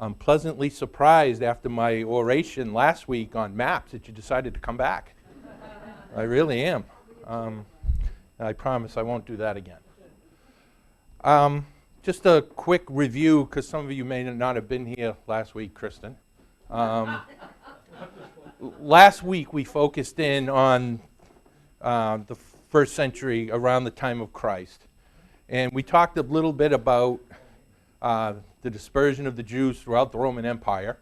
I'm pleasantly surprised after my oration last week on maps that you decided to come back. I really am. I promise I won't do that again. Just a quick review, because some of you may not have been here last week, Kristen. Last week we focused in on the first century, around the time of Christ. And we talked a little bit about the dispersion of the Jews throughout the Roman Empire,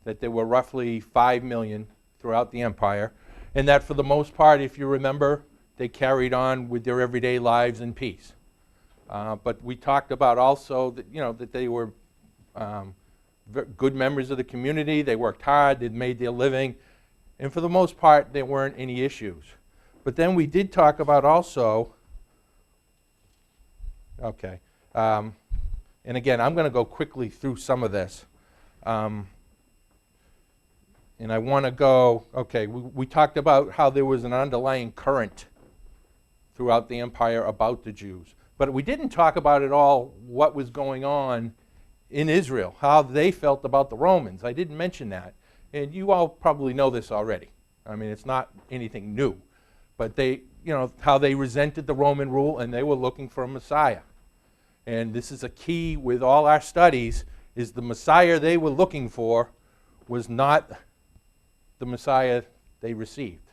that there were roughly 5 million throughout the empire, and that for the most part, if you remember, they carried on with their everyday lives in peace. But we talked about also that, that they were good members of the community, they worked hard, they made their living, and for the most part, there weren't any issues. But then we did talk about also, and again, I'm going to go quickly through some of this. And I want to go, we talked about how there was an underlying current throughout the empire about the Jews. But we didn't talk about at all what was going on in Israel, how they felt about the Romans. I didn't mention that. And you all probably know this already. I mean, it's not anything new. But they, how they resented the Roman rule and they were looking for a Messiah. And this is a key with all our studies, is the Messiah they were looking for was not the Messiah they received.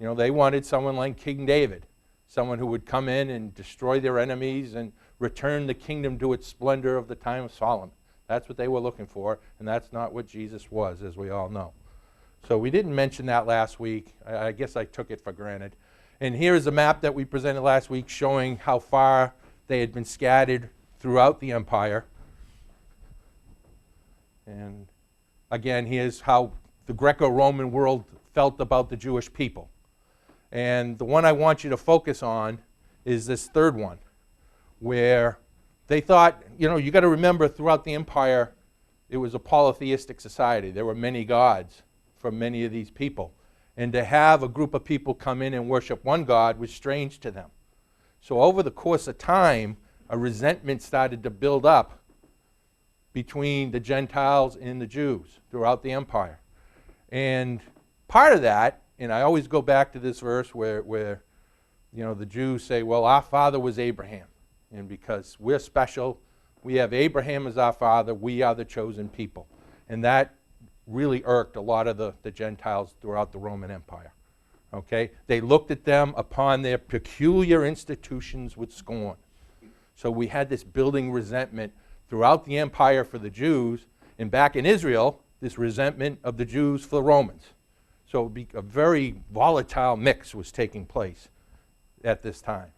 They wanted someone like King David, someone who would come in and destroy their enemies and return the kingdom to its splendor of the time of Solomon. That's what they were looking for, and that's not what Jesus was, as we all know. So we didn't mention that last week. I guess I took it for granted. And here is a map that we presented last week showing how far they had been scattered throughout the empire. And again, here's how the Greco-Roman world felt about the Jewish people. And the one I want you to focus on is this third one, where they thought, you got to remember, throughout the empire, it was a polytheistic society. There were many gods for many of these people. And to have a group of people come in and worship one god was strange to them. So over the course of time, a resentment started to build up between the Gentiles and the Jews throughout the empire. And part of that, and I always go back to this verse where the Jews say, well, our father was Abraham. And because we're special, we have Abraham as our father, we are the chosen people. And that really irked a lot of the Gentiles throughout the Roman Empire. Okay? They looked at them upon their peculiar institutions with scorn. So we had this building resentment throughout the empire for the Jews, and back in Israel, this resentment of the Jews for the Romans. So a very volatile mix was taking place at this time.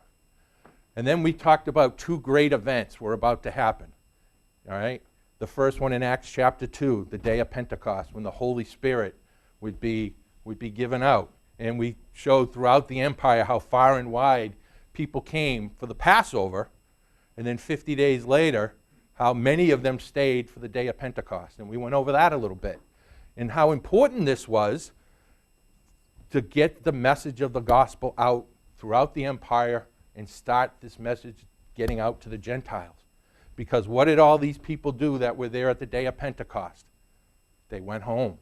And then we talked about two great events were about to happen. All right? The first one in Acts chapter 2, the day of Pentecost, when the Holy Spirit would be given out. And we showed throughout the empire how far and wide people came for the Passover, and then 50 days later, how many of them stayed for the day of Pentecost. And we went over that a little bit. And how important this was to get the message of the gospel out throughout the empire and start this message getting out to the Gentiles. Because what did all these people do that were there at the day of Pentecost? They went home.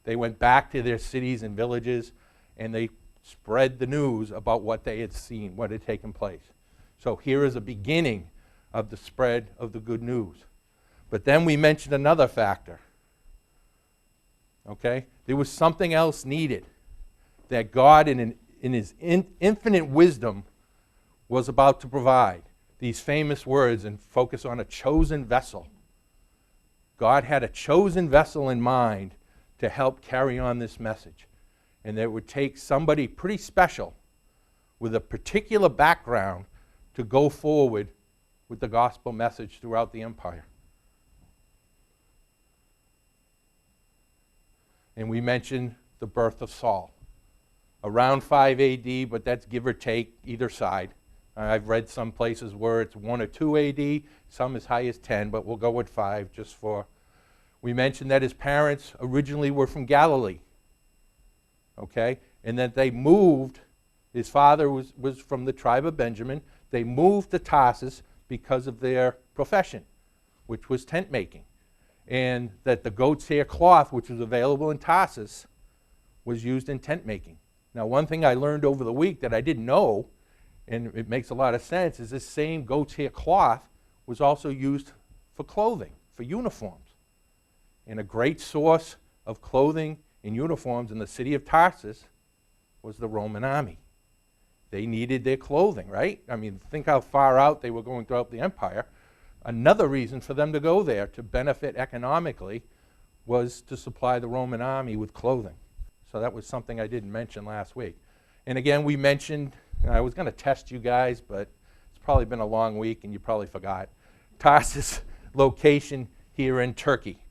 They went back to their cities and villages, and they spread the news about what they had seen, what had taken place. So here is a beginning of the spread of the good news. But then we mentioned another factor. Okay? There was something else needed that God, in his infinite wisdom, was about to provide. These famous words, and focus on a chosen vessel. God had a chosen vessel in mind to help carry on this message. And that it would take somebody pretty special with a particular background to go forward with the gospel message throughout the empire. And we mentioned the birth of Saul. Around 5 AD, but that's give or take either side. I've read some places where it's 1 or 2 AD, some as high as 10, but we'll go with 5 just for... We mentioned that his parents originally were from Galilee. Okay? And that they moved, his father was from the tribe of Benjamin. They moved to Tarsus because of their profession, which was tent making. and that the goat's hair cloth, which was available in Tarsus, was used in tent making. Now, one thing I learned over the week that I didn't know, and it makes a lot of sense, is this same goat's hair cloth was also used for clothing, for uniforms. And a great source of clothing and uniforms in the city of Tarsus was the Roman army. They needed their clothing, right? I mean, think how far out they were going throughout the empire. Another reason for them to go there to benefit economically was to supply the Roman army with clothing. So that was something I didn't mention last week. And again, we mentioned, I was going to test you guys, but it's probably been a long week and you probably forgot. Tarsus location here in Turkey.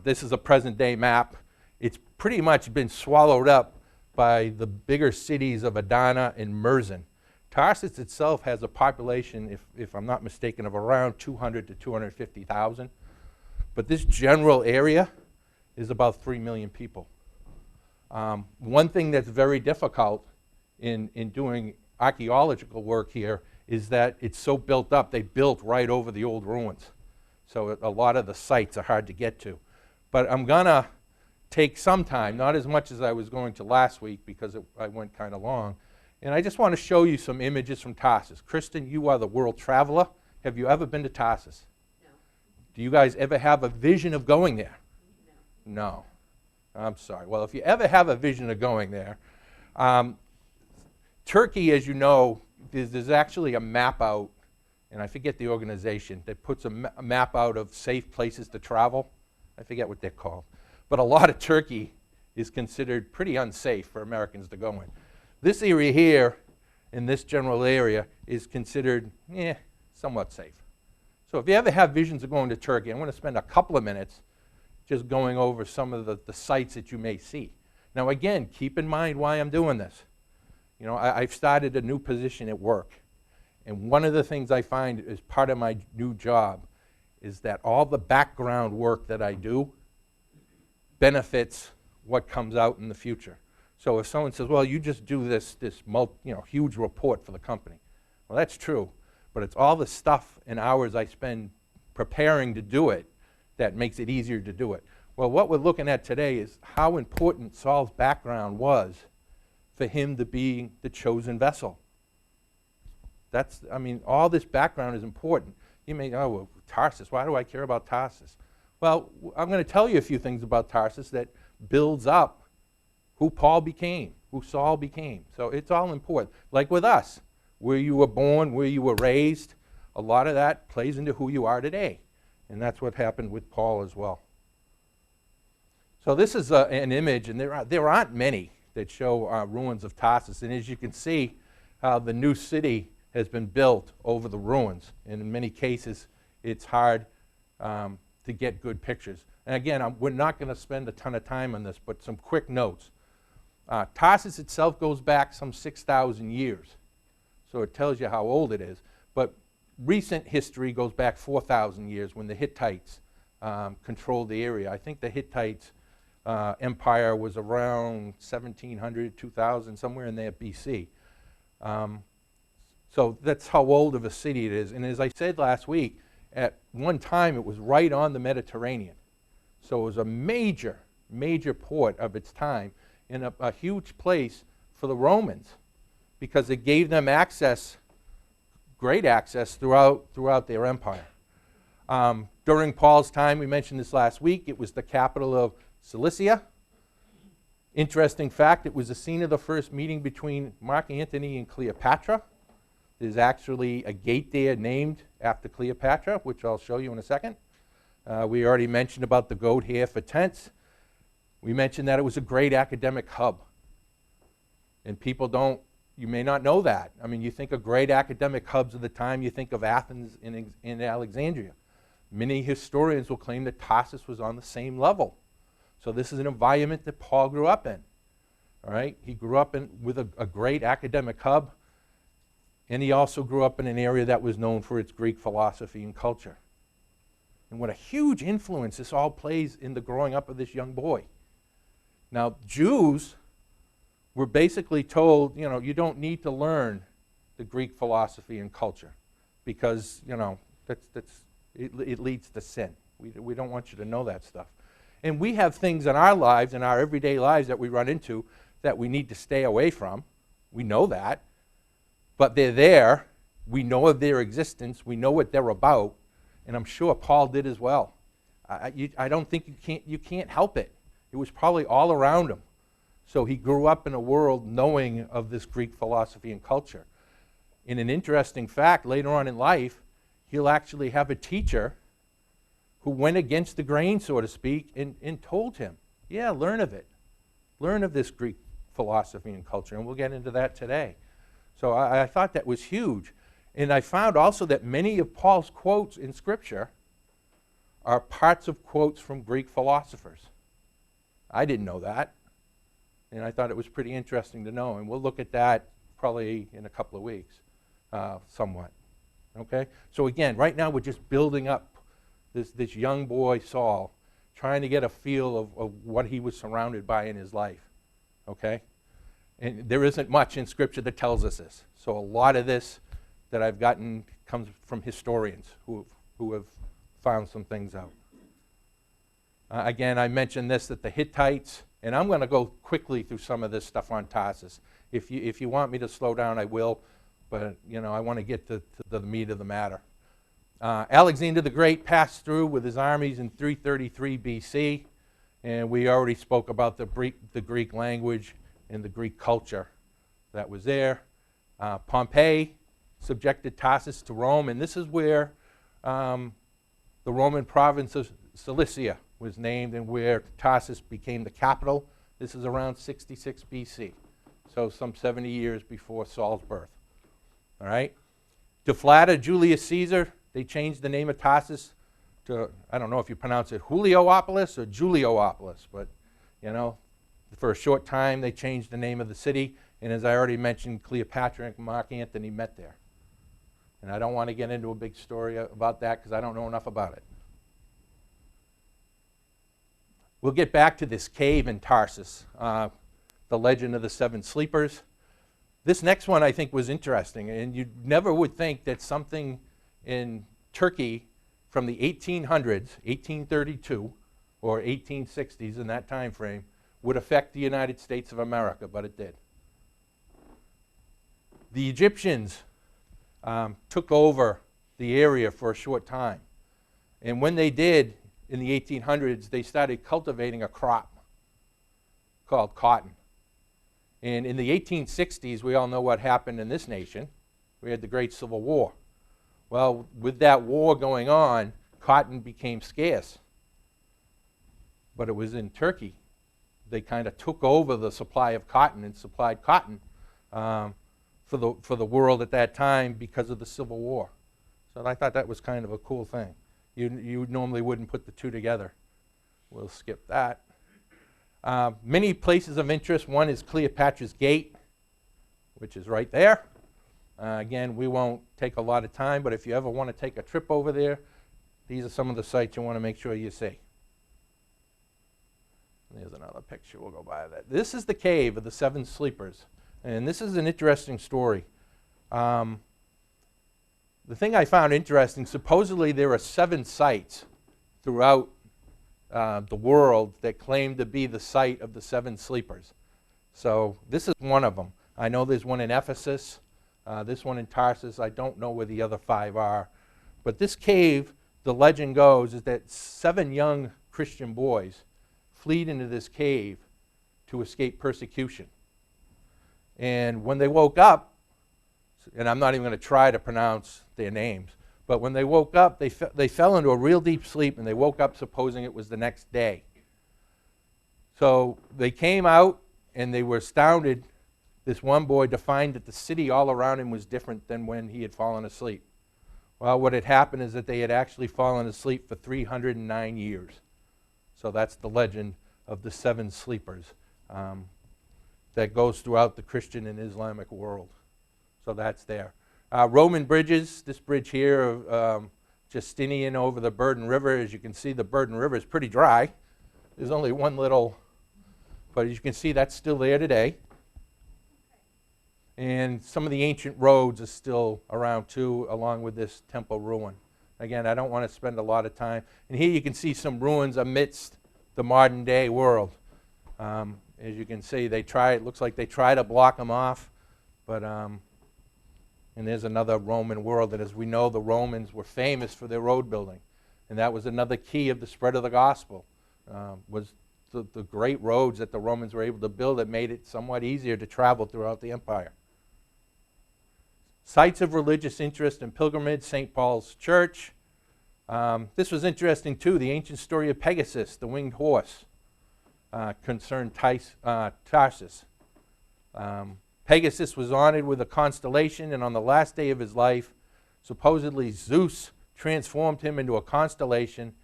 This is a present-day map. It's pretty much been swallowed up by the bigger cities of Adana and Mersin. Tarsus itself has a population, if I'm not mistaken, of around 200 to 250,000. But this general area is about 3 million people. One thing that's very difficult in doing archaeological work here is that it's so built up. They built right over the old ruins. So a lot of the sites are hard to get to. But I'm going to take some time, not as much as I was going to last week because I went kind of long. And I just want to show you some images from Tarsus. Kristen, you are the world traveler. Have you ever been to Tarsus? No. Do you guys ever have a vision of going there? No. I'm sorry. Well, if you ever have a vision of going there, Turkey, as you know, there's actually a map out, and I forget the organization, that puts a map out of safe places to travel. I forget what they're called. But a lot of Turkey is considered pretty unsafe for Americans to go in. This area here, in this general area, is considered somewhat safe. So if you ever have visions of going to Turkey, I'm going to spend a couple of minutes just going over some of the sites that you may see. Now again, keep in mind why I'm doing this. You know, I've started a new position at work. And one of the things I find as part of my new job is that all the background work that I do benefits what comes out in the future. So if someone says, well, you just do this huge report for the company. Well, that's true, but it's all the stuff and hours I spend preparing to do it that makes it easier to do it. Well, what we're looking at today is how important Saul's background was for him to be the chosen vessel. All this background is important. You may, well, Tarsus, why do I care about Tarsus? Well, I'm going to tell you a few things about Tarsus that builds up who Paul became, who Saul became. So it's all important. Like with us, where you were born, where you were raised, a lot of that plays into who you are today. And that's what happened with Paul as well. So this is an image, and there aren't many that show ruins of Tarsus. And as you can see, the new city has been built over the ruins. And in many cases, it's hard to get good pictures. And again, we're not going to spend a ton of time on this, but some quick notes. Tarsus itself goes back some 6,000 years. So it tells you how old it is. But recent history goes back 4,000 years when the Hittites controlled the area. I think the Hittites empire was around 1700, 2000, somewhere in there BC. So that's how old of a city it is. And as I said last week, at one time it was right on the Mediterranean. So it was a major, major port of its time and a huge place for the Romans because it gave them access, great access throughout their empire. During Paul's time, we mentioned this last week, it was the capital of Cilicia. Interesting fact, it was the scene of the first meeting between Mark Antony and Cleopatra. There's actually a gate there named after Cleopatra, which I'll show you in a second. We already mentioned about the goat hair for tents. We mentioned that it was a great academic hub. And you may not know that. I mean, you think of great academic hubs of the time, you think of Athens and Alexandria. Many historians will claim that Tarsus was on the same level. So this is an environment that Paul grew up in. All right? He grew up with a great academic hub, and he also grew up in an area that was known for its Greek philosophy and culture. And what a huge influence this all plays in the growing up of this young boy. Now, Jews were basically told, you don't need to learn the Greek philosophy and culture because, it leads to sin. We don't want you to know that stuff. And we have things in our lives, in our everyday lives that we run into that we need to stay away from. We know that. But they're there. We know of their existence. We know what they're about. And I'm sure Paul did as well. I don't think you can't help it. It was probably all around him. So he grew up in a world knowing of this Greek philosophy and culture. In an interesting fact, later on in life, he'll actually have a teacher who went against the grain, so to speak, and told him, yeah, learn of it. Learn of this Greek philosophy and culture, and we'll get into that today. So I thought that was huge. And I found also that many of Paul's quotes in Scripture are parts of quotes from Greek philosophers. I didn't know that. And I thought it was pretty interesting to know. And we'll look at that probably in a couple of weeks, somewhat. Okay? So again, right now we're just building up this young boy, Saul, trying to get a feel of what he was surrounded by in his life. Okay? And there isn't much in Scripture that tells us this. So a lot of this that I've gotten comes from historians who have found some things out. Again, I mentioned this, that the Hittites, and I'm going to go quickly through some of this stuff on Tarsus. If you want me to slow down, I will, but I want to get to the meat of the matter. Alexander the Great passed through with his armies in 333 BC, and we already spoke about the Greek language and the Greek culture that was there. Pompey subjected Tarsus to Rome, and this is where the Roman province of Cilicia was named and where Tarsus became the capital. This is around 66 BC, so some 70 years before Saul's birth. All right? To flatter Julius Caesar, they changed the name of Tarsus to, I don't know if you pronounce it Juliopolis or Juliopolis, but, for a short time they changed the name of the city, and as I already mentioned, Cleopatra and Mark Antony met there. And I don't want to get into a big story about that because I don't know enough about it. We'll get back to this cave in Tarsus, the legend of the seven sleepers. This next one I think was interesting, and you never would think that something in Turkey from the 1800s, 1832, or 1860s in that time frame, would affect the United States of America, but it did. The Egyptians took over the area for a short time, and when they did, in the 1800s, they started cultivating a crop called cotton. And in the 1860s, we all know what happened in this nation. We had the Great Civil War. Well, with that war going on, cotton became scarce. But it was in Turkey. They kind of took over the supply of cotton and supplied cotton for the world at that time because of the Civil War. So I thought that was kind of a cool thing. You normally wouldn't put the two together. We'll skip that. Many places of interest. One is Cleopatra's Gate, which is right there. Again, we won't take a lot of time, but if you ever want to take a trip over there, these are some of the sites you want to make sure you see. There's another picture. We'll go by that. This is the cave of the seven sleepers, and this is an interesting story. The thing I found interesting, supposedly there are 7 sites throughout the world that claim to be the site of the 7 sleepers. So this is one of them. I know there's one in Ephesus, this one in Tarsus. I don't know where the other 5 are. But this cave, the legend goes, is that 7 young Christian boys fled into this cave to escape persecution. And when they woke up, and I'm not even going to try to pronounce their names, but when they woke up, they fell into a real deep sleep, and they woke up supposing it was the next day. So they came out, and they were astounded, this one boy, to find that the city all around him was different than when he had fallen asleep. Well, what had happened is that they had actually fallen asleep for 309 years. So that's the legend of the 7 sleepers that goes throughout the Christian and Islamic world. So that's there. Roman bridges, this bridge here of Justinian over the Burden River. As you can see, the Burden River is pretty dry. There's only one little, but as you can see, that's still there today. And some of the ancient roads are still around too, along with this temple ruin. Again, I don't want to spend a lot of time. And here you can see some ruins amidst the modern day world. As you can see, it looks like they try to block them off, but, and there's another Roman world, and as we know, the Romans were famous for their road building. And that was another key of the spread of the gospel, was the great roads that the Romans were able to build that made it somewhat easier to travel throughout the empire. Sites of religious interest and pilgrimage, St. Paul's Church. This was interesting too, the ancient story of Pegasus, the winged horse, concerned Tarsus. Pegasus was honored with a constellation, and on the last day of his life, supposedly Zeus transformed him into a constellation,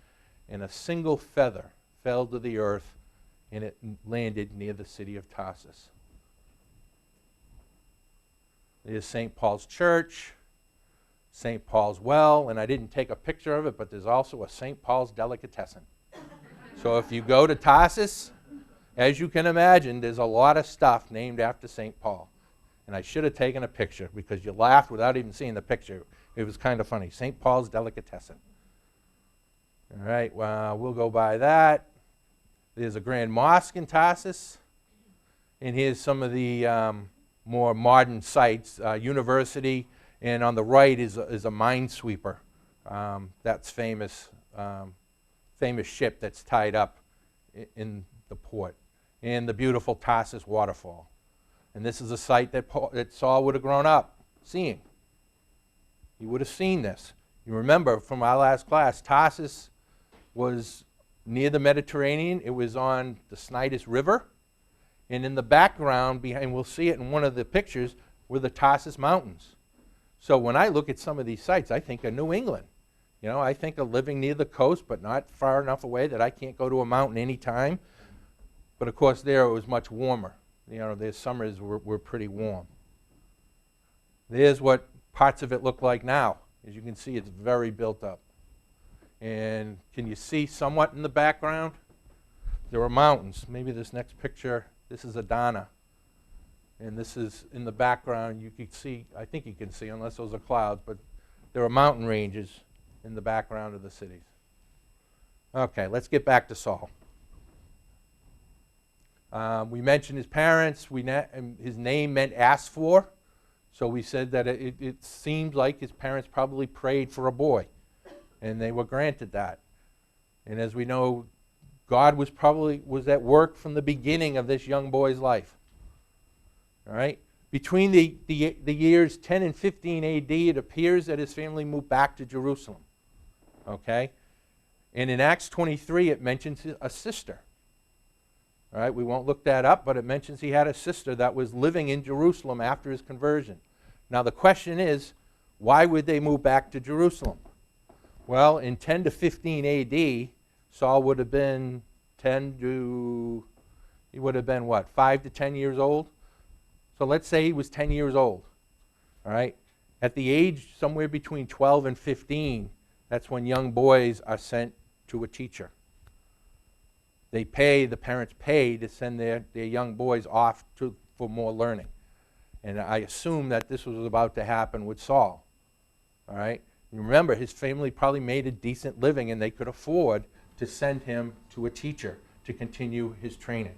and a single feather fell to the earth, and it landed near the city of Tarsus. There's St. Paul's Church, St. Paul's Well, and I didn't take a picture of it, but there's also a St. Paul's Delicatessen. So if you go to Tarsus, as you can imagine, there's a lot of stuff named after St. Paul. And I should have taken a picture because you laughed without even seeing the picture. It was kind of funny. St. Paul's Delicatessen. All right, well, we'll go by that. There's a Grand Mosque in Tarsus. And here's some of the more modern sites, university, and on the right is a minesweeper. That's famous ship that's tied up in the port, and the beautiful Tarsus waterfall. And this is a site that Saul would have grown up seeing. He would have seen this. You remember from our last class, Tarsus was near the Mediterranean. It was on the Cnidus River. And in the background, behind, we'll see it in one of the pictures, were the Tarsus Mountains. So when I look at some of these sites, I think of New England. You know, I think of living near the coast, but not far enough away that I can't go to a mountain anytime. But of course, there it was much warmer. You know, their summers were pretty warm. There's what parts of it look like now. As you can see, it's very built up. And can you see somewhat in the background? There are mountains. Maybe this next picture. This is Adana, and this is in the background. You can see, I think you can see, unless those are clouds, but there are mountain ranges in the background of the cities. Okay, let's get back to Saul. We mentioned his parents. His name meant asked for, so we said that it seemed like his parents probably prayed for a boy, and they were granted that. And as we know, God was at work from the beginning of this young boy's life. All right? Between the years 10 and 15 AD, it appears that his family moved back to Jerusalem. Okay? And in Acts 23, it mentions a sister. All right? We won't look that up, but it mentions he had a sister that was living in Jerusalem after his conversion. Now the question is, why would they move back to Jerusalem? Well, in 10 to 15 AD, Saul would have been 5 to 10 years old? So let's say he was 10 years old, all right? At the age somewhere between 12 and 15, that's when young boys are sent to a teacher. The parents pay to send their young boys off for more learning. And I assume that this was about to happen with Saul, all right? Remember, his family probably made a decent living, and they could afford to send him to a teacher to continue his training.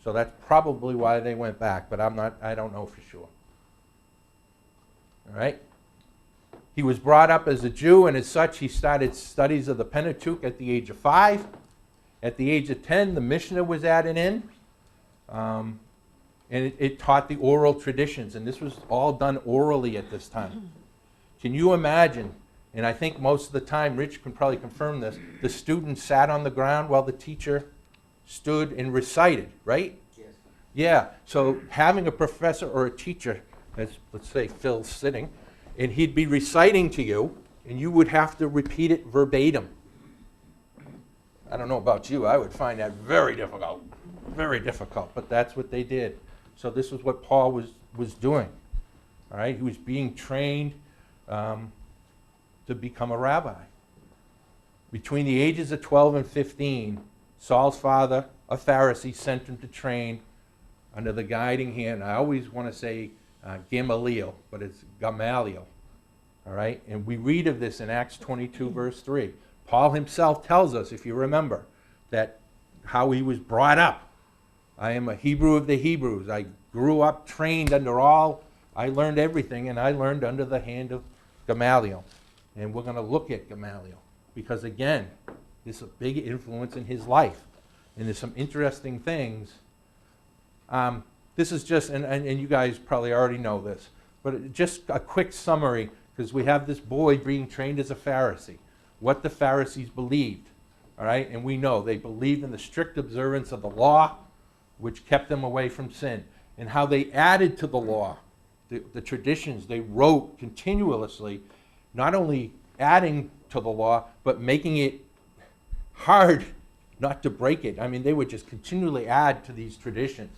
So that's probably why they went back, but I don't know for sure. All right? He was brought up as a Jew, and as such, he started studies of the Pentateuch at the age of 5. At the age of 10, the Mishnah was added in, and it taught the oral traditions, and this was all done orally at this time. Can you imagine? And I think most of the time, Rich can probably confirm this, the students sat on the ground while the teacher stood and recited, right? Yes. Yeah, so having a professor or a teacher, as let's say Phil's sitting, and he'd be reciting to you, and you would have to repeat it verbatim. I don't know about you, I would find that very difficult, but that's what they did. So this is what Paul was doing, all right? He was being trained to become a rabbi. Between the ages of 12 and 15, Saul's father, a Pharisee, sent him to train under the guiding hand. I always want to say Gamaliel, but it's Gamaliel. All right? And we read of this in Acts 22, verse 3. Paul himself tells us, if you remember, that how he was brought up. I am a Hebrew of the Hebrews. I grew up trained under all. I learned everything, and I learned under the hand of Gamaliel. And we're going to look at Gamaliel because, again, there's a big influence in his life. And there's some interesting things. This is just, and you guys probably already know this, but just a quick summary, because we have this boy being trained as a Pharisee, what the Pharisees believed, all right? And we know they believed in the strict observance of the law, which kept them away from sin, and how they added to the law, the traditions they wrote continuously, not only adding to the law, but making it hard not to break it. I mean, they would just continually add to these traditions.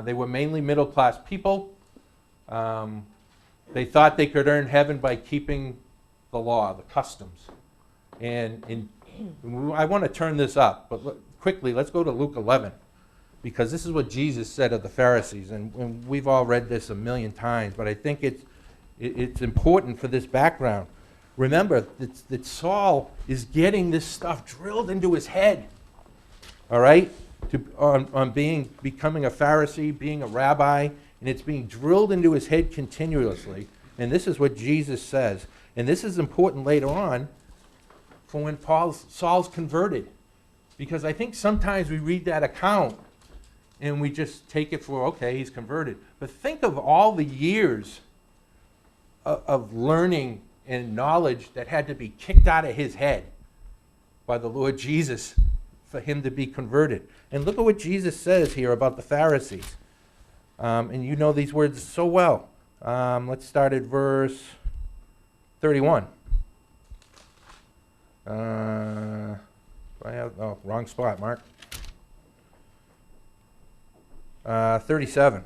They were mainly middle-class people. They thought they could earn heaven by keeping the law, the customs. And I want to turn this up, but quickly, let's go to Luke 11, because this is what Jesus said of the Pharisees. And we've all read this a million times, but I think it's important for this background. Remember that Saul is getting this stuff drilled into his head, all right, on becoming a Pharisee, being a rabbi, and it's being drilled into his head continuously. And this is what Jesus says. And this is important later on for when Saul's converted. Because I think sometimes we read that account and we just take it for, okay, he's converted. But think of all the years of learning and knowledge that had to be kicked out of his head by the Lord Jesus for him to be converted. And look at what Jesus says here about the Pharisees. And you know these words so well. Let's start at verse 31. Wrong spot, Mark. 37.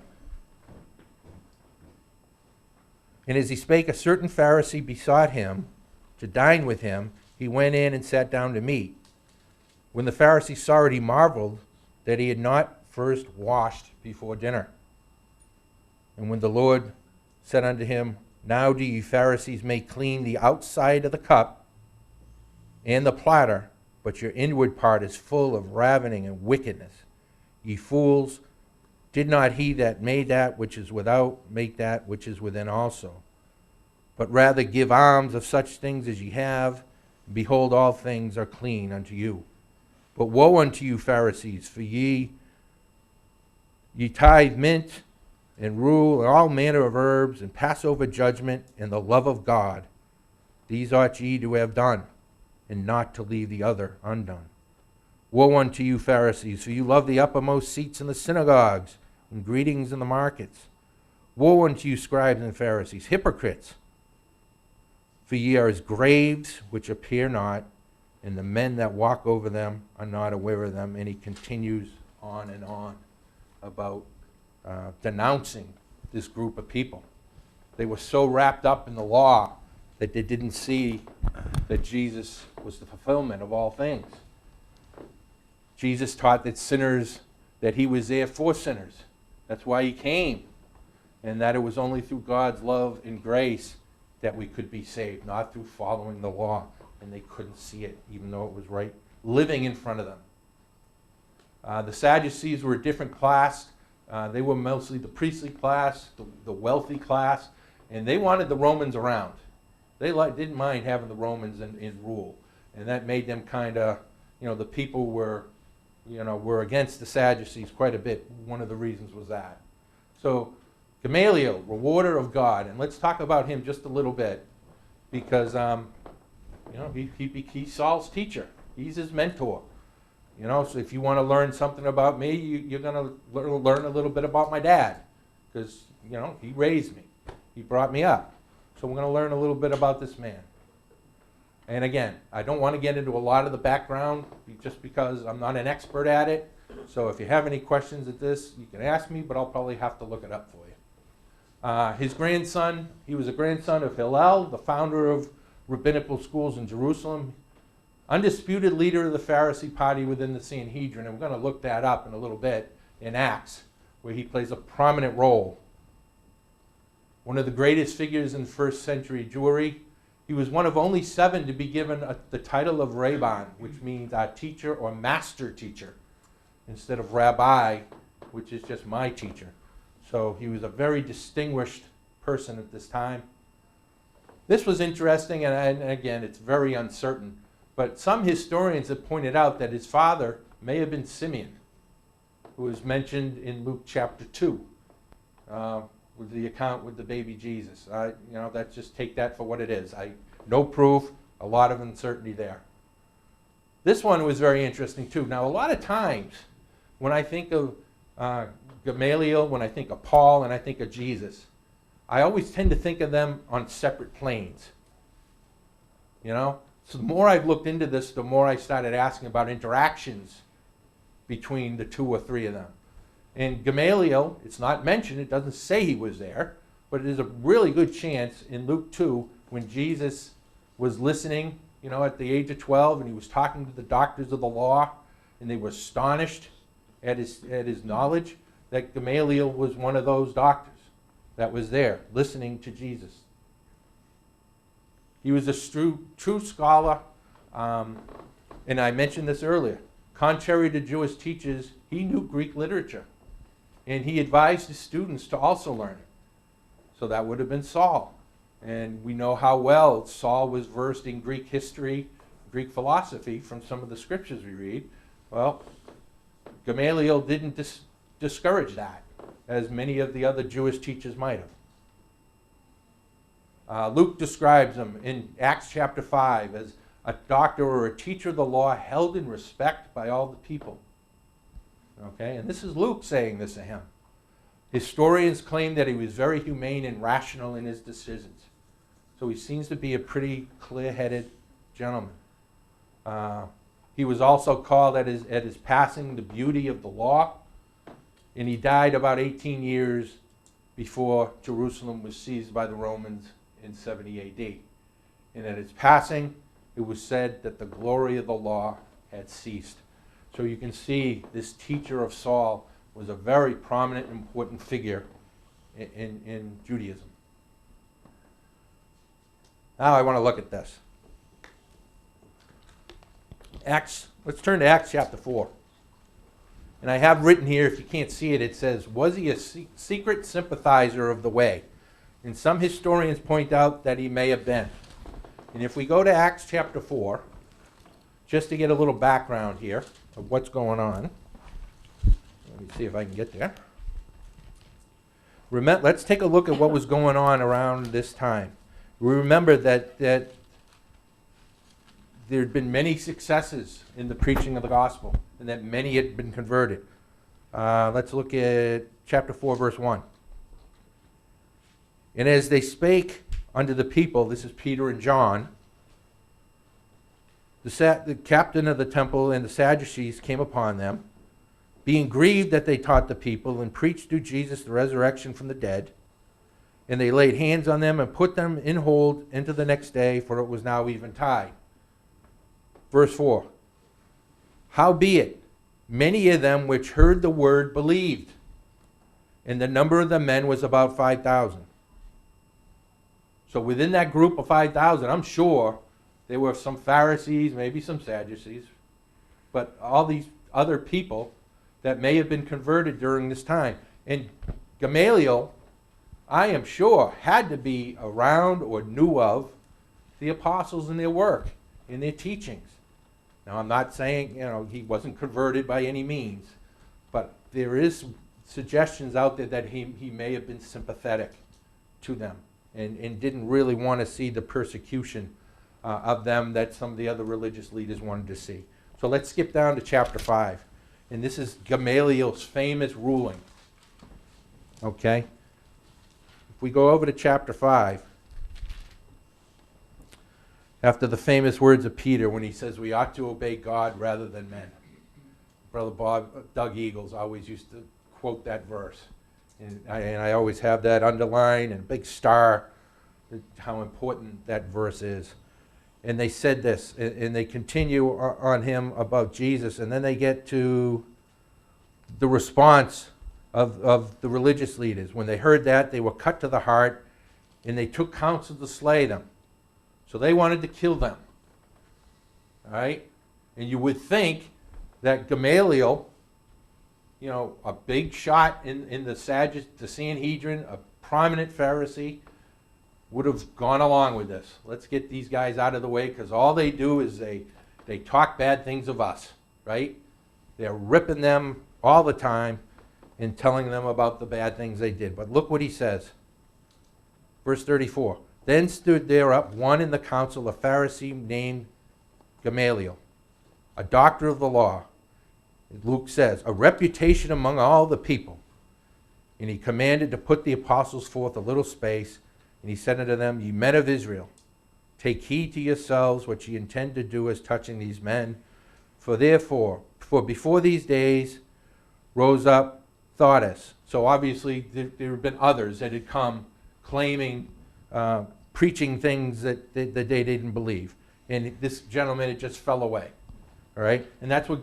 And as he spake, a certain Pharisee besought him to dine with him. He went in and sat down to meat. When the Pharisee saw it, he marveled that he had not first washed before dinner. And when the Lord said unto him, Now do ye Pharisees make clean the outside of the cup and the platter, but your inward part is full of ravening and wickedness. Ye fools, did not he that made that which is without make that which is within also? But rather give alms of such things as ye have, and behold, all things are clean unto you. But woe unto you, Pharisees, for ye tithe mint and rule and all manner of herbs, and pass over judgment and the love of God. These ought ye to have done, and not to leave the other undone. Woe unto you, Pharisees, for you love the uppermost seats in the synagogues, and greetings in the markets. Woe unto you, scribes and Pharisees, hypocrites! For ye are as graves which appear not, and the men that walk over them are not aware of them. And he continues on and on about denouncing this group of people. They were so wrapped up in the law that they didn't see that Jesus was the fulfillment of all things. Jesus taught that he was there for sinners. That's why he came. And that it was only through God's love and grace that we could be saved, not through following the law. And they couldn't see it, even though it was right living in front of them. The Sadducees were a different class. They were mostly the priestly class, the wealthy class, and they wanted the Romans around. They didn't mind having the Romans in rule, and that made them kind of, the people were against the Sadducees quite a bit. One of the reasons was that. So Gamaliel, rewarder of God, and let's talk about him just a little bit, because he's Saul's teacher. He's his mentor. So if you want to learn something about me, you're going to learn a little bit about my dad, because he raised me, he brought me up. So we're going to learn a little bit about this man. And again, I don't want to get into a lot of the background just because I'm not an expert at it. So if you have any questions at this, you can ask me, but I'll probably have to look it up for you. His grandson, he was a grandson of Hillel, the founder of rabbinical schools in Jerusalem, undisputed leader of the Pharisee party within the Sanhedrin, and we're going to look that up in a little bit in Acts, where he plays a prominent role. one of the greatest figures in first century Jewry. He was one of only 7 to be given the title of Rabbon, which means teacher or master teacher, instead of rabbi, which is just my teacher. So he was a very distinguished person at this time. This was interesting, and again, it's very uncertain, but some historians have pointed out that his father may have been Simeon, who is mentioned in Luke chapter 2, with the account with the baby Jesus. Let's just take that for what it is. No proof, a lot of uncertainty there. This one was very interesting too. Now, a lot of times, when I think of Gamaliel, when I think of Paul, and I think of Jesus, I always tend to think of them on separate planes. So the more I've looked into this, the more I started asking about interactions between the 2 or 3 of them. And Gamaliel, it's not mentioned, it doesn't say he was there, but it is a really good chance in Luke 2, when Jesus was listening, at the age of 12, and he was talking to the doctors of the law, and they were astonished at his knowledge, that Gamaliel was one of those doctors that was there listening to Jesus. He was a true scholar, and I mentioned this earlier. Contrary to Jewish teachers, he knew Greek literature, and he advised his students to also learn it. So that would have been Saul. And we know how well Saul was versed in Greek history, Greek philosophy from some of the scriptures we read. Well, Gamaliel didn't discourage that, as many of the other Jewish teachers might have. Luke describes him in Acts chapter 5 as a doctor or a teacher of the law held in respect by all the people. Okay, and this is Luke saying this of him. Historians claim that he was very humane and rational in his decisions. So he seems to be a pretty clear-headed gentleman. He was also called at his passing the beauty of the law, and he died about 18 years before Jerusalem was seized by the Romans in 70 AD. And at his passing, it was said that the glory of the law had ceased. So you can see this teacher of Saul was a very prominent and important figure in Judaism. Now I want to look at this. Let's turn to Acts chapter 4. And I have written here, if you can't see it, it says, was he a secret sympathizer of the way? And some historians point out that he may have been. And if we go to Acts chapter 4, just to get a little background here of what's going on. Let me see if I can get there. Let's take a look at what was going on around this time. We remember that there had been many successes in the preaching of the gospel, and that many had been converted. Let's look at chapter 4, verse 1. And as they spake unto the people, this is Peter and John, the captain of the temple and the Sadducees came upon them, being grieved that they taught the people and preached through Jesus the resurrection from the dead. And they laid hands on them and put them in hold into the next day, for it was now eventide. Verse 4. Howbeit, many of them which heard the word believed, and the number of the men was about 5,000. So within that group of 5,000, I'm sure there were some Pharisees, maybe some Sadducees, but all these other people that may have been converted during this time. And Gamaliel, I am sure, had to be around or knew of the apostles and their work, in their teachings. Now, I'm not saying, he wasn't converted by any means, but there is suggestions out there that he may have been sympathetic to them and didn't really want to see the persecution of them that some of the other religious leaders wanted to see. So let's skip down to chapter 5. And this is Gamaliel's famous ruling. Okay? If we go over to chapter 5, after the famous words of Peter when he says we ought to obey God rather than men. Brother Doug Eagles always used to quote that verse. And I always have that underlined and a big star, how important that verse is. And they said this, and they continue on him about Jesus, and then they get to the response of the religious leaders. When they heard that, they were cut to the heart and they took counsel to slay them. So they wanted to kill them. All right? And you would think that Gamaliel, you know, a big shot in the Sanhedrin, a prominent Pharisee, would have gone along with this. Let's get these guys out of the way, because all they do is they talk bad things of us, right? They're ripping them all the time and telling them about the bad things they did. But look what he says. Verse 34. Then stood there up one in the council, a Pharisee named Gamaliel, a doctor of the law. Luke says, a reputation among all the people. And he commanded to put the apostles forth a little space, and he said unto them, Ye men of Israel, take heed to yourselves what ye intend to do as touching these men. For before these days rose up Tarsus. So obviously there have been others that had come claiming, preaching things that they didn't believe. And this gentleman, it just fell away. All right? And that's what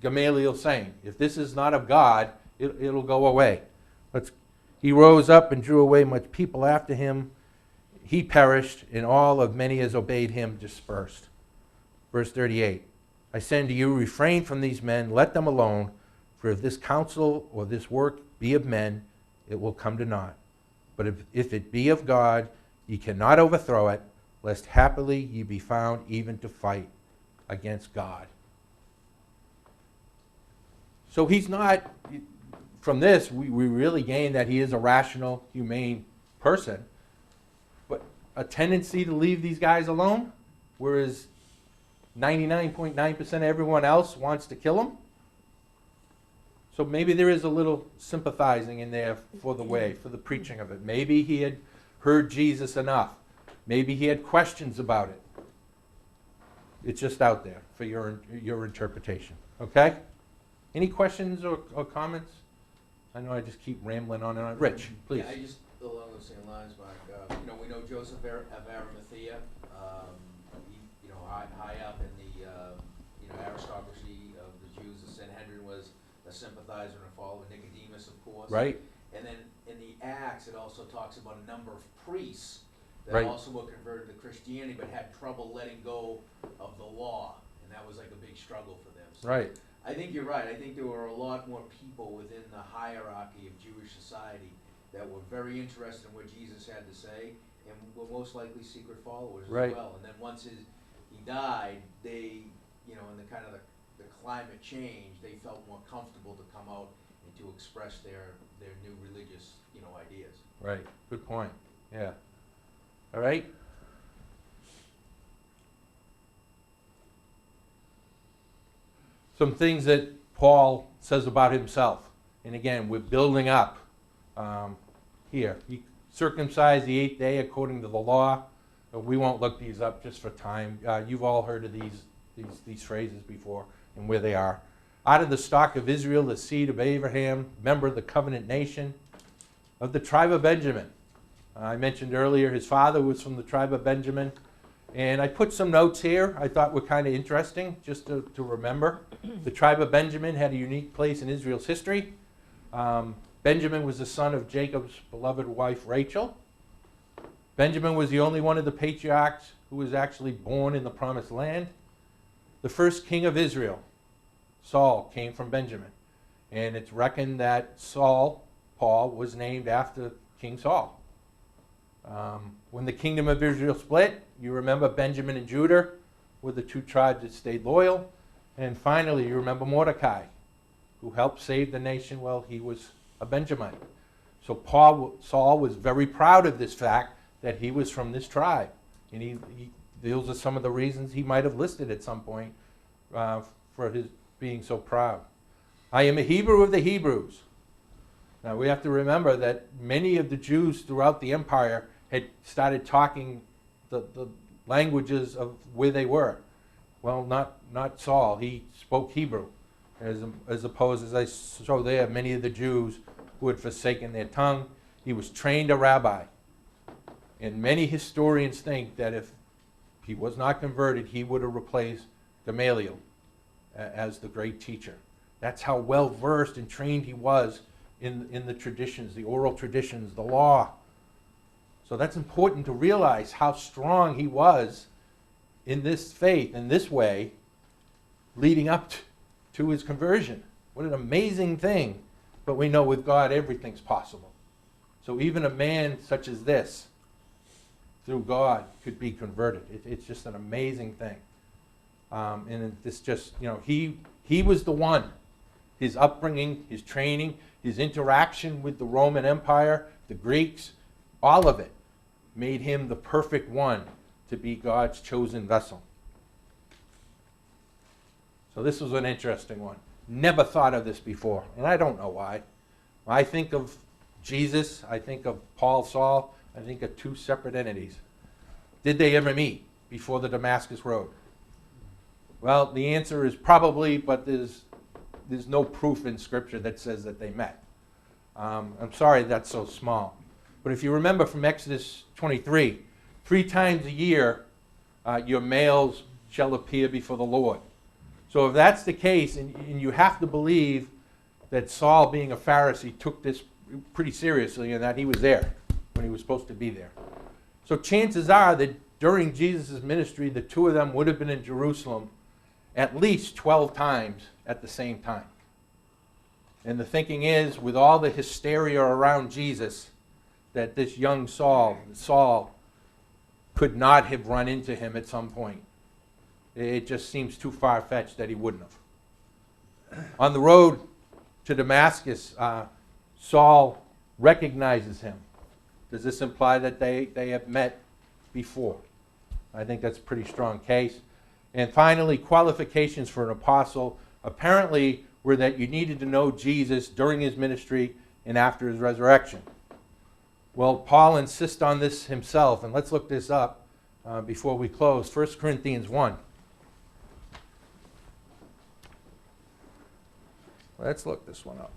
Gamaliel's saying. If this is not of God, it'll go away. He rose up and drew away much people after him. He perished, and all of many as obeyed him dispersed. Verse 38. I say unto you, refrain from these men, let them alone, for if this counsel or this work be of men, it will come to naught. But if it be of God, ye cannot overthrow it, lest happily ye be found even to fight against God. So he's not, from this, we really gain that he is a rational, humane person, but a tendency to leave these guys alone, whereas 99.9% of everyone else wants to kill him. So maybe there is a little sympathizing in there for the way, for the preaching of it. Maybe he had heard Jesus enough. Maybe he had questions about it. It's just out there for your interpretation. Okay? Any questions or comments? I know I just keep rambling on and on. Rich, please. Yeah, I just, along those same lines, Mark, we know Joseph of Arimathea, high up in the, aristocracy of the Jews. The Sanhedrin was a sympathizer and a follower of Nicodemus, of course. Right. And then in the Acts, it also talks about a number of priests that Right. also were converted to Christianity, but had trouble letting go of the law, and that was like a big struggle for them. So Right. I think you're right. I think there were a lot more people within the hierarchy of Jewish society that were very interested in what Jesus had to say, and were most likely secret followers Right. as well. And then once he died, they, in the kind of the climate change, they felt more comfortable to come out and to express their new religious, ideas. Right. Good point. Yeah. All right. Some things that Paul says about himself. And again, we're building up here. He circumcised the 8th day according to the law. We won't look these up just for time. You've all heard of these phrases before and where they are. Out of the stock of Israel, the seed of Abraham, member of the covenant nation, of the tribe of Benjamin. I mentioned earlier his father was from the tribe of Benjamin. And I put some notes here I thought were kind of interesting just to remember. The tribe of Benjamin had a unique place in Israel's history. Benjamin was the son of Jacob's beloved wife Rachel. Benjamin was the only one of the patriarchs who was actually born in the promised land. The first king of Israel, Saul, came from Benjamin. And it's reckoned that Paul, was named after King Saul. When the kingdom of Israel split, you remember Benjamin and Judah were the two tribes that stayed loyal. And finally, you remember Mordecai, who helped save the nation while he was a Benjamite. So Saul was very proud of this fact that he was from this tribe. And those are some of the reasons he might have listed at some point for his being so proud. I am a Hebrew of the Hebrews. Now we have to remember that many of the Jews throughout the empire had started talking the languages of where they were. Well, not Saul. He spoke Hebrew, as opposed, as I show there, many of the Jews who had forsaken their tongue. He was trained a rabbi. And many historians think that if he was not converted, he would have replaced Gamaliel as the great teacher. That's how well versed and trained he was in the traditions, the oral traditions, the law. So that's important to realize how strong he was in this faith, in this way, leading up to his conversion. What an amazing thing. But we know with God everything's possible. So even a man such as this, through God, could be converted. It's just an amazing thing. And this just, he was the one. His upbringing, his training, his interaction with the Roman Empire, the Greeks, all of it made him the perfect one to be God's chosen vessel. So this was an interesting one. Never thought of this before, and I don't know why. When I think of Jesus, I think of Paul, Saul, I think of two separate entities. Did they ever meet before the Damascus Road? Well, the answer is probably, but there's no proof in Scripture that says that they met. I'm sorry that's so small. But if you remember from Exodus 23, 3 times a year your males shall appear before the Lord. So if that's the case, and you have to believe that Saul, being a Pharisee, took this pretty seriously and that he was there when he was supposed to be there. So chances are that during Jesus' ministry, the two of them would have been in Jerusalem at least 12 times at the same time. And the thinking is, with all the hysteria around Jesus, that this young Saul could not have run into him at some point. It just seems too far-fetched that he wouldn't have. On the road to Damascus, Saul recognizes him. Does this imply that they have met before? I think that's a pretty strong case. And finally, qualifications for an apostle apparently were that you needed to know Jesus during his ministry and after his resurrection. Well, Paul insists on this himself, and let's look this up before we close. 1 Corinthians 1. Let's look this one up.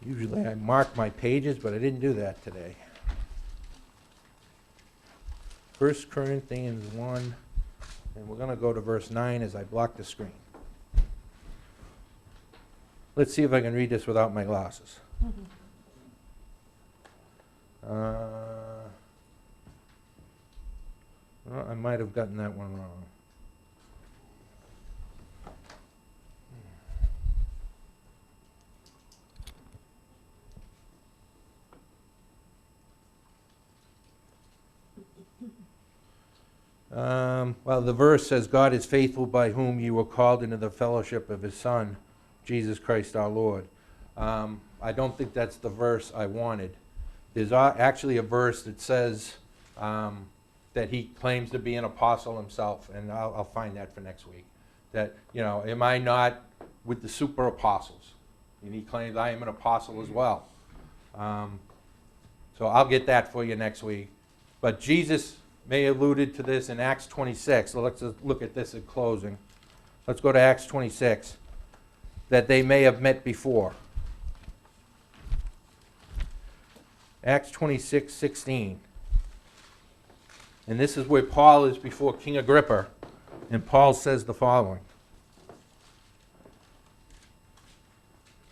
Usually I mark my pages, but I didn't do that today. 1 Corinthians 1, and we're going to go to verse 9 as I block the screen. Let's see if I can read this without my glasses. Well, I might have gotten that one wrong. Well, the verse says, God is faithful by whom you were called into the fellowship of his Son, Jesus Christ our Lord. I don't think that's the verse I wanted. There's actually a verse that says that he claims to be an apostle himself, and I'll find that for next week. That, am I not with the super apostles? And he claims I am an apostle as well. So I'll get that for you next week. But Jesus may have alluded to this in Acts 26. So let's just look at this in closing. Let's go to Acts 26. That they may have met before. Acts 26:16. And this is where Paul is before King Agrippa. And Paul says the following.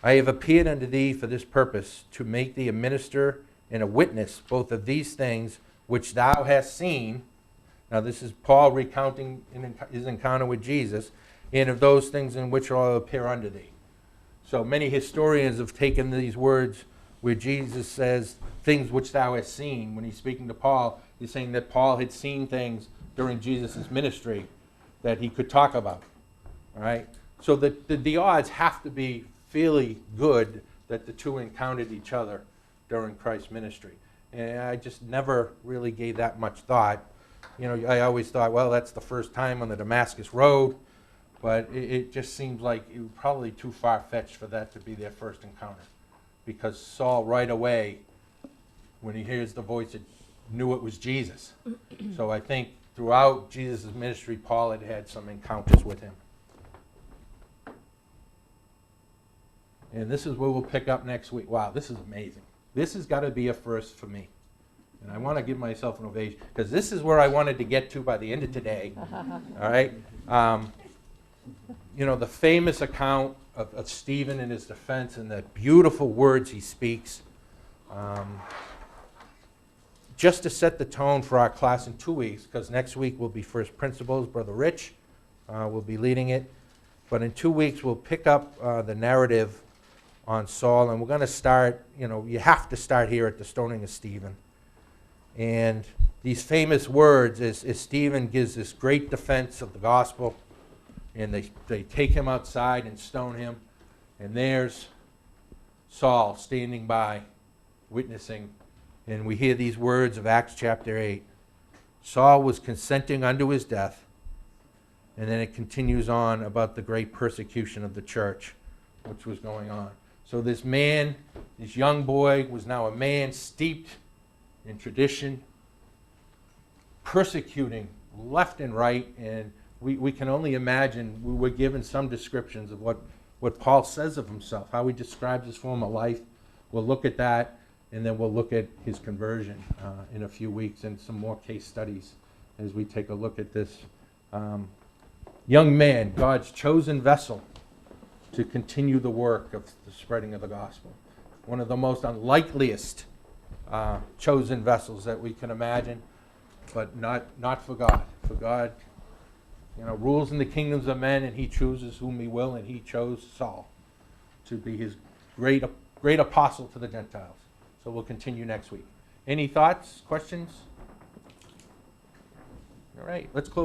I have appeared unto thee for this purpose, to make thee a minister and a witness both of these things which thou hast seen. Now this is Paul recounting his encounter with Jesus, and of those things in which I will appear unto thee. So many historians have taken these words where Jesus says, things which thou hast seen. When he's speaking to Paul, he's saying that Paul had seen things during Jesus' ministry that he could talk about. All right? So the odds have to be fairly good that the two encountered each other during Christ's ministry. And I just never really gave that much thought. I always thought, well, that's the first time on the Damascus Road, but it just seems like it was probably too far-fetched for that to be their first encounter. Because Saul right away, when he hears the voice, knew it was Jesus. So I think throughout Jesus' ministry, Paul had had some encounters with him. And this is where we'll pick up next week. Wow, this is amazing. This has got to be a first for me. And I want to give myself an ovation, because this is where I wanted to get to by the end of today. All right? the famous account of Stephen in his defense and the beautiful words he speaks. Just to set the tone for our class in 2 weeks, because next week will be First Principles. Brother Rich will be leading it. But in 2 weeks, we'll pick up the narrative on Saul, and we're going to start, you have to start here at the stoning of Stephen. And these famous words as Stephen gives this great defense of the gospel, and they take him outside and stone him, and there's Saul standing by, witnessing. And we hear these words of Acts chapter 8. Saul was consenting unto his death. And then it continues on about the great persecution of the church, which was going on. So this man, this young boy, was now a man steeped in tradition, persecuting left and right. And we can only imagine, we were given some descriptions of what Paul says of himself, how he describes his former life. We'll look at that. And then we'll look at his conversion in a few weeks and some more case studies as we take a look at this young man, God's chosen vessel to continue the work of the spreading of the gospel. One of the most unlikeliest chosen vessels that we can imagine, but not for God. For God, rules in the kingdoms of men, and he chooses whom he will, and he chose Saul to be his great apostle to the Gentiles. So we'll continue next week. Any thoughts, questions? All right, let's close.